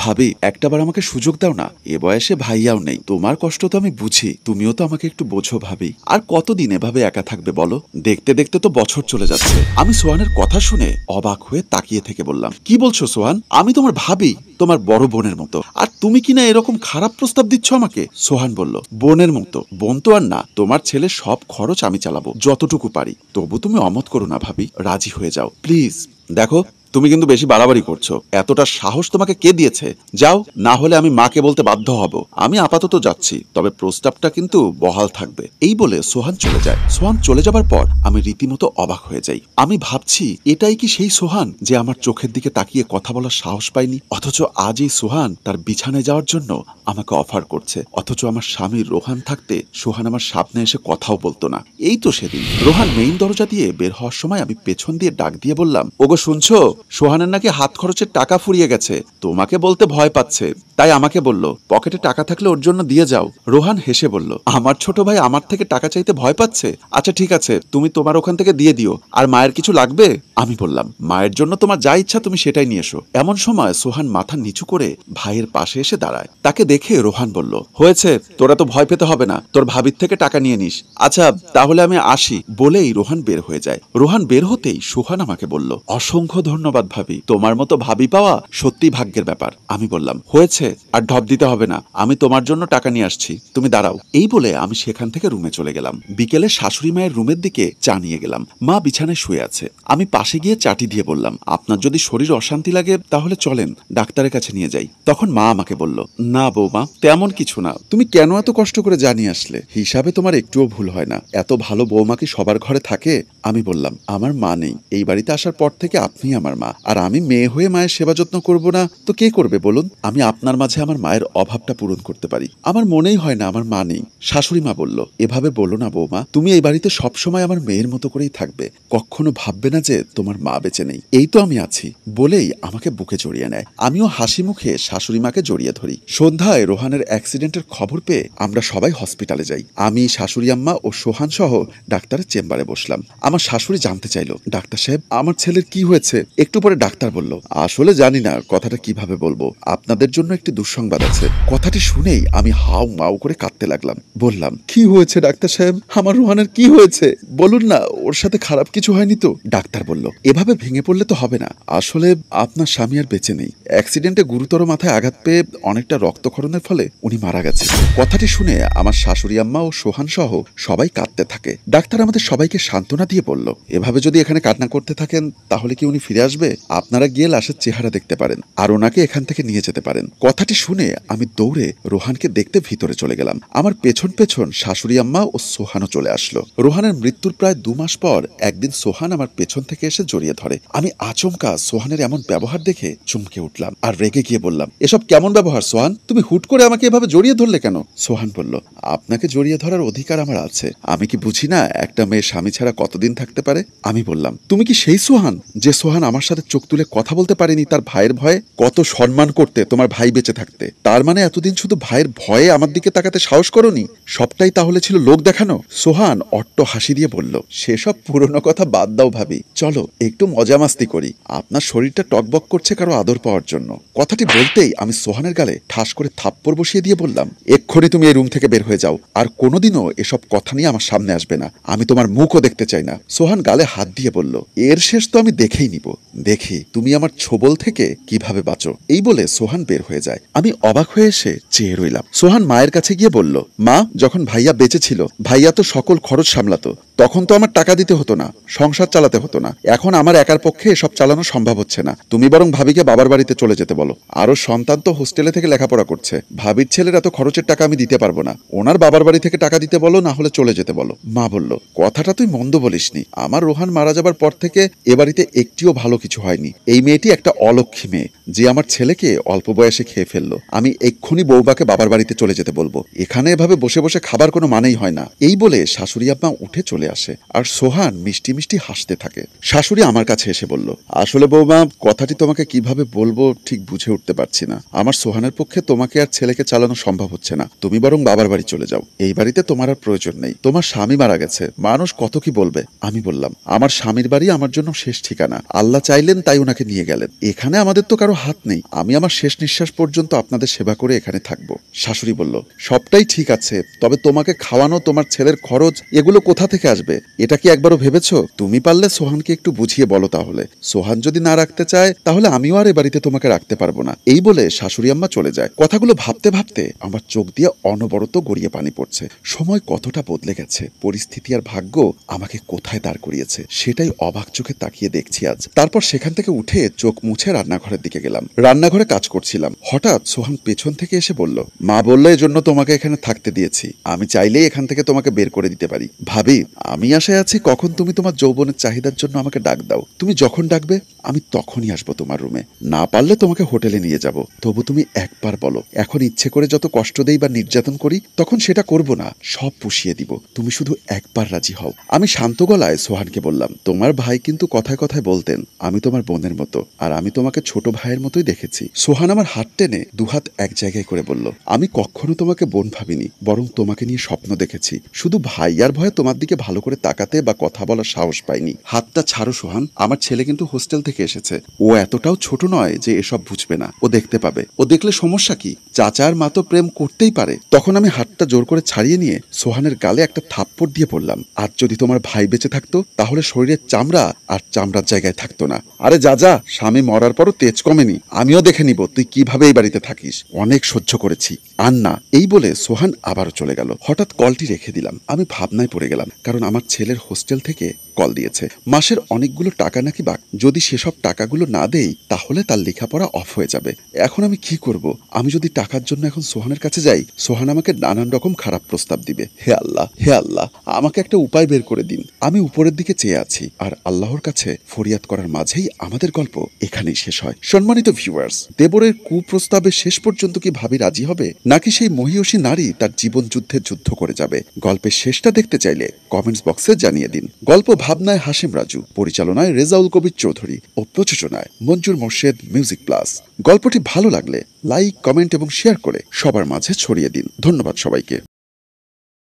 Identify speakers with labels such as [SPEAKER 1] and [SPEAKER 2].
[SPEAKER 1] ভাবি, একটাবার আমাকে সুযোগ দাও না। এ বয়সে ভাইয়াও নেই, তোমার কষ্ট তো আমি বুঝি, তুমিও তো আমাকে একটু বোঝো ভাবি। আর কতদিন এভাবে একা থাকবে বলো? দেখতে দেখতে তো বছর চলে যাচ্ছে। আমি সোহানের কথা শুনে অবাক হয়ে তাকিয়ে থেকে বললাম, কি বলছো সোহান? আমি তোমার ভাবি, তোমার বড় বোনের মতো, আর তুমি কিনা এরকম খারাপ প্রস্তাব দিচ্ছ আমাকে? সোহান বলল, বোনের মতো? বোন তো আর না, তোমার ছেলের সব খরচ আমি চালাবো যতটুকু পারি। তবু তুমি অমত করো না ভাবি, রাজি হয়ে যাও প্লিজ। দেখো, তুমি কিন্তু বেশি বাড়াবাড়ি করছো। এতটা সাহস তোমাকে কে দিয়েছে? যাও, না হলে আমি মাকে বলতে বাধ্য হব। আমি আপাতত যাচ্ছি, তবে প্রস্তাবটা কিন্তু বহাল থাকবে। এই বলে সোহান চলে যায়। সোহান চলে যাবার পর আমি রীতিমতো অবাক হয়ে যাই। আমি ভাবছি, এটাই কি সেই সোহান যে আমার চোখের দিকে তাকিয়ে কথা বলার সাহস পায়নি, অথচ আজ এই সোহান তার বিছানায় যাওয়ার জন্য আমাকে অফার করছে। অথচ আমার স্বামী রোহান থাকতে সোহান আমার সামনে এসে কথাও বলতো না। এই তো সেদিন রোহান মেইন দরজা দিয়ে বের হওয়ার সময় আমি পেছন দিয়ে ডাক দিয়ে বললাম, ওগো শুনছো? সোহানের নাকি হাত খরচের টাকা ফুরিয়ে গেছে, তোমাকে বলতে ভয় পাচ্ছে, তাই আমাকে বলল পকেটে টাকা থাকলে ওর জন্য দিয়ে যাও। রোহান হেসে বলল, আমার ছোট ভাই আমার থেকে টাকা চাইতে ভয় পাচ্ছে? আচ্ছা ঠিক আছে, তুমি তোমার ওখান থেকে দিয়ে দিও। আর মায়ের কিছু লাগবে? আমি বললাম, মায়ের জন্য তোমার যা ইচ্ছা তুমি সেটাই নিয়ে এসো। এমন সময় সোহান মাথা নিচু করে ভাইয়ের পাশে এসে দাঁড়ায়। তাকে দেখে রোহান বলল, হয়েছে, তোরা তো ভয় পেতে হবে না, তোর ভাবির থেকে টাকা নিয়ে নিস। আচ্ছা তাহলে আমি আসি, বলেই রোহান বের হয়ে যায়। রোহান বের হতেই সোহান আমাকে বলল, অসংখ্য ধন্যবাদ ভাবি, তোমার মতো ভাবি পাওয়া সত্যি ভাগ্যের ব্যাপার। আমি বললাম, হয়েছে, আর ঢপ দিতে হবে না, আমি তোমার জন্য টাকা নিয়ে আসছি, তুমি দাঁড়াও। এই বলে আমি সেখান থেকে রুমে চলে গেলাম। বিকেলে শাশুড়ি মায়ের রুমের দিকে চা নিয়ে গেলাম। মা বিছানায় শুয়ে আছে। আমি পাশে গিয়ে চাটি দিয়ে বললাম, আপনার যদি শরীর অশান্তি লাগে তাহলে চলেন, ডাক্তারের কাছে নিয়ে যাই। তখন মা আমাকে বলল, না বৌমা, তেমন কিছু না, তুমি কেন এত কষ্ট করে জানিয়ে আসলে? হিসাবে তোমার একটুও ভুল হয় না। এত ভালো বৌমা কি সবার ঘরে থাকে? আমি বললাম, আমার মা নেই, এই বাড়িতে আসার পর থেকে আপনি আমার মা, আর আমি মেয়ে হয়ে মায়ের সেবা যত্ন করব না তো কে করবে বলুন? আমি আপনার মাঝে আমার মায়ের অভাবটা পূরণ করতে পারি। আমার মনেই হয় না আমার মা নেই। শাশুড়ি মা বলল, এভাবে বলো না বৌমা, তুমি এই বাড়িতে সবসময় আমার মেয়ের মতো করেই থাকবে, কখনো ভাববে না যে তোমার মা বেঁচে নেই। এই তো আমি আছি, বলেই আমাকে বুকে জড়িয়ে নেয়। আমিও হাসি মুখে শাশুড়ি মাকে জড়িয়ে ধরি। সন্ধ্যায় রোহানের অ্যাক্সিডেন্টের খবর পেয়ে আমরা সবাই হসপিটালে যাই। আমি, শাশুড়ি আম্মা ও সোহান সহ ডাক্তারের চেম্বারে বসলাম। আমার শাশুড়ি জানতে চাইল, ডাক্তার সাহেব, আমার ছেলের কি হয়েছে? একটু পরে ডাক্তার বলল, আসলে জানি না কথাটা কিভাবে বলবো, আপনাদের জন্য একটি দুঃসংবাদ আছে। কথাটি শুনেই আমি হাউ মাউ করে কাঁদতে লাগলাম। বললাম, কি হয়েছে ডাক্তার সাহেব? আমার রোহানের কি হয়েছে বলুন না, ওর সাথে খারাপ কিছু হয়নি তো? ডাক্তার বলল, এভাবে ভেঙে পড়লে তো হবে না, আসলে আপনার স্বামী আর বেঁচে নেই। অ্যাক্সিডেন্টে গুরুতর মাথায় আঘাত পেয়ে অনেকটা রক্তক্ষরণের ফলে উনি মারা গেছে। কথাটি শুনে আমার শাশুড়ি আম্মা ও সোহান সহ সবাই কাঁদতে থাকে। ডাক্তার আমাদের সবাইকে সান্ত্বনা দিয়ে বলল, এভাবে যদি এখানে কান্না করতে থাকেন তাহলে কি উনি ফিরে আসবে? আপনারা গিয়ে লাশের চেহারা দেখতে পারেন, আর ওনাকে এখান থেকে নিয়ে যেতে পারেন। কথাটি শুনে আমি দৌড়ে রোহানকে দেখতে ভিতরে চলে গেলাম। আমার পেছন পেছন শাশুড়ি আম্মা ও সোহানও চলে আসলো। রোহানের মৃত্যুর প্রায় 2 মাস পর একদিন সোহান আমার পেছন থেকে এসে জড়িয়ে ধরে। আমি আচমকা সোহানের এমন ব্যবহার দেখে চমকে উঠলাম আর রেগে গিয়ে বললাম, এসব কেমন ব্যবহার সোহান? তুমি হুট করে আমাকে এভাবে জড়িয়ে ধরলে কেন? সোহান বলল, আপনাকে জড়িয়ে ধরার অধিকার আমার আছে, আমি কি বুঝি না একটা মেয়ে স্বামী ছাড়া কতদিন থাকতে পারে? আমি বললাম, তুমি কি সেই সোহান যে সোহান আমার সাথে চোখ তুলে কথা বলতে পারেনি তার ভাইয়ের ভয়ে? কত সম্মান করতে তোমার ভাই বেঁচে থাকতে, তার মানে এতদিন শুধু ভাইয়ের ভয়ে আমার দিকে তাকাতে সাহস করনি? সবটাই তাহলে ছিল লোক দেখানো? সোহান অট্ট হাসি দিয়ে বলল, সেসব পুরনো কথা বাদ দাও ভাবি, চলো একটু মজা মাস্তি করি, আপনার শরীরটা টকবক করছে কারো আদর পাওয়ার জন্য। কথাটি বলতেই আমি সোহানের গালে ঠাস করে থাপ্পড় বসিয়ে দিয়ে বললাম, এক্ষুনি তুমি এই রুম থেকে বের হয়ে যাও, আর কোনোদিনও এসব কথা নিয়ে আমার সামনে আসবে না, আমি তোমার মুখও দেখতে চাই না। সোহান গালে হাত দিয়ে বলল, এর শেষ তো আমি দেখেই নিব, দেখি তুমি আমার ছোবল থেকে কিভাবে বাঁচো। এই বলে সোহান বের হয়ে যায়। আমি অবাক হয়ে এসে চেয়ে রইলাম। সোহান মায়ের কাছে গিয়ে বলল, মা, যখন ভাইয়া বেঁচে ছিল ভাইয়া তো সকল খরচ সামলাতো, তখন তো আমার টাকা দিতে হতো না, সংসার চালাতে হতো না। এখন আমার একার পক্ষে এসব চালানো সম্ভব হচ্ছে না, তুমি বরং ভাবিকে বাবার বাড়িতে চলে যেতে বলো। আরো সন্তান তো হোস্টেলে থেকে লেখাপড়া করছে, ভাবির ছেলের এত খরচের টাকা আমি দিতে পারবো না, ওনার বাবার বাড়ি থেকে টাকা দিতে বলো, না হলে চলে যেতে বলো। মা বলল, কথাটা তুই মন্দ বলিসনি, আমার রোহান মারা যাবার পর থেকে এ বাড়িতে একটিও ভালো কিছু হয়নি। এই মেয়েটি একটা অলক্ষী মেয়ে যে আমার ছেলেকে অল্প বয়সে খেয়ে ফেললো। আমি এক্ষুনি বৌবাকে বাবার বাড়িতে চলে যেতে বলবো, এখানে এভাবে বসে বসে খাবার কোনো মানেই হয় না। এই বলে শাশুড়ি আম্মা উঠে চলে আসে আর সোহান মিষ্টি মিষ্টি হাসতে থাকে। শাশুড়ি আমার কাছে এসে বলল, আসলে বৌমা, কথাটি তোমাকে কিভাবে বলবো ঠিক বুঝে উঠতে পারছি না। আমার সোহানের পক্ষে তোমাকে আর ছেলেকে চালানো সম্ভব হচ্ছে না, তুমি বরং বাবার বাড়ি চলে যাও, এই বাড়িতে তোমার আর প্রয়োজন নেই, তোমার স্বামী মারা গেছে, মানুষ কত কি বলবে। আমি বললাম, আমার স্বামীর বাড়ি আমার জন্য শেষ ঠিকানা, আল্লাহ চাইলেন তাই ওনাকে নিয়ে গেলেন। এখানে আমাদের তো কারো হাত নেই। আমি আমার শেষ নিঃশ্বাস পর্যন্ত আপনাদের সেবা করে এখানে থাকবো। শাশুড়ি বলল, সবটাই ঠিক আছে, তবে তোমাকে খাওয়ানো, তোমার ছেলের খরচ, এগুলো কোথা থেকে আসবে? এটা কি একবারও ভেবেছো? তুমি পারলে সোহানকে একটু বুঝিয়ে বলো তাহলে। সোহান যদি না রাখতে চায় তাহলে আমিও আর এ বাড়িতে তোমাকে রাখতে পারবো না। এই বলে শাশুড়ি আম্মা চলে যায়। কথাগুলো ভাবতে ভাবতে আমার চোখ দিয়ে অনবরত গড়িয়ে পানি পড়ছে। সময় কতটা বদলে গেছে, পরিস্থিতি আর ভাগ্য আমাকে কোথায় দাঁড় করিয়েছে সেটাই অবাক চোখে তাকিয়ে দেখছি আজ। তারপর সেখান থেকে উঠে চোখ মুছে রান্নাঘরের দিকে গেলাম। রান্নাঘরে কাজ করছিলাম, হঠাৎ সোহান পেছন থেকে এসে বলল, মা বললো এজন্য তোমাকে এখানে থাকতে দিয়েছি, আমি চাইলেই এখান থেকে তোমাকে বের করে দিতে পারি। ভাবি, আমি আশায় আছি কখন তুমি তোমার যৌবনের চাহিদার জন্য আমাকে ডাক দাও। তুমি যখন ডাকবে আমি তখনই আসবো তোমার রুমে। না পারলে তোমাকে হোটেলে নিয়ে যাব। তবু তুমি একবার বলো, এখন ইচ্ছে করে যত কষ্ট দেই বা নির্যাতন করি তখন সেটা করব না, সব পুষিয়ে দিব। তুমি শুধু একবার রাজি হও। আমি শান্ত গলায় সোহানকে বললাম, তোমার ভাই কিন্তু কথায় কথায় বলতেন আমি তোমার বোনের মতো, আর আমি তোমাকে ছোট ভাইয়ের মতোই দেখেছি। সোহান আমার হাত টেনে দুহাত এক জায়গায় করে বলল, আমি কখনো তোমাকে বোন ভাবিনি, বরং তোমাকে নিয়ে স্বপ্ন দেখেছি। শুধু ভাইয়ার ভয়ে তোমার দিকে ভালো করে তাকাতে বা কথা বলার সাহস পাইনি। হাতটা ছাড়ো সোহান, আমার ছেলে কিন্তু হোস্টেল থেকে এসেছে। ও এতটাও ছোট নয় যে এসব বুঝবে না। ও দেখতে পাবে। ও দেখলে সমস্যা কি? চাচার মা তো প্রেম করতেই পারে। তখন আমি হাতটা জোর করে ছাড়িয়ে নিয়ে সোহানের গালে একটা থাপ্পড় দিয়ে পড়লাম, আর যদি তোমার ভাই বেঁচে থাকতো তাহলে শরীরের চামড়া আর চামড়ার জায়গায় থাকতো না। আরে যা যা, স্বামী মরার পরও তেজ কমেনি। আমিও দেখে নিব তুই কিভাবে এই বাড়িতে থাকিস। অনেক সহ্য করেছি, আর না। এই বলে সোহান আবারও চলে গেল। হঠাৎ কলটি রেখে দিলাম। আমি ভাবনায় পড়ে গেলাম, কারণ আমার ছেলের হোস্টেল থেকে কল দিয়েছে। মাসের অনেকগুলো টাকা নাকি বাকি। যদি সেসব টাকাগুলো না দেই তাহলে তার লেখাপড়া অফ হয়ে যাবে। এখন আমি কি করব? আমি যদি টাকার জন্য এখন সোহানের কাছে যাই, সোহান আমাকে নানান রকম খারাপ প্রস্তাব দিবে। হে আল্লাহ, হে আল্লাহ, আমাকে একটা উপায় বের করে দিন। আমি উপরের দিকে চেয়ে আছি আর আল্লাহর কাছে ফরিয়াদ করার মাঝেই আমাদের গল্প এখানেই শেষ হয়। সম্মানিত ভিউয়ার্স, দেবরের কুপ্রস্তাবে শেষ পর্যন্ত কি ভাবি রাজি হবে, নাকি সেই মহিয়সী নারী তার জীবন যুদ্ধে যুদ্ধ করে যাবে? গল্পের শেষটা দেখতে চাইলে কমেন্টস বক্সে জানিয়ে দিন। গল্প ভাবনায় হাশেম রাজু, পরিচালনায় রেজাউল কবির চৌধুরী ও প্রযোজনায় মঞ্জুর মোর্শেদ মিউজিক প্লাস। গল্পটি ভালো লাগলে লাইক, কমেন্ট এবং শেয়ার করে সবার মাঝে ছড়িয়ে দিন। ধন্যবাদ সবাইকে।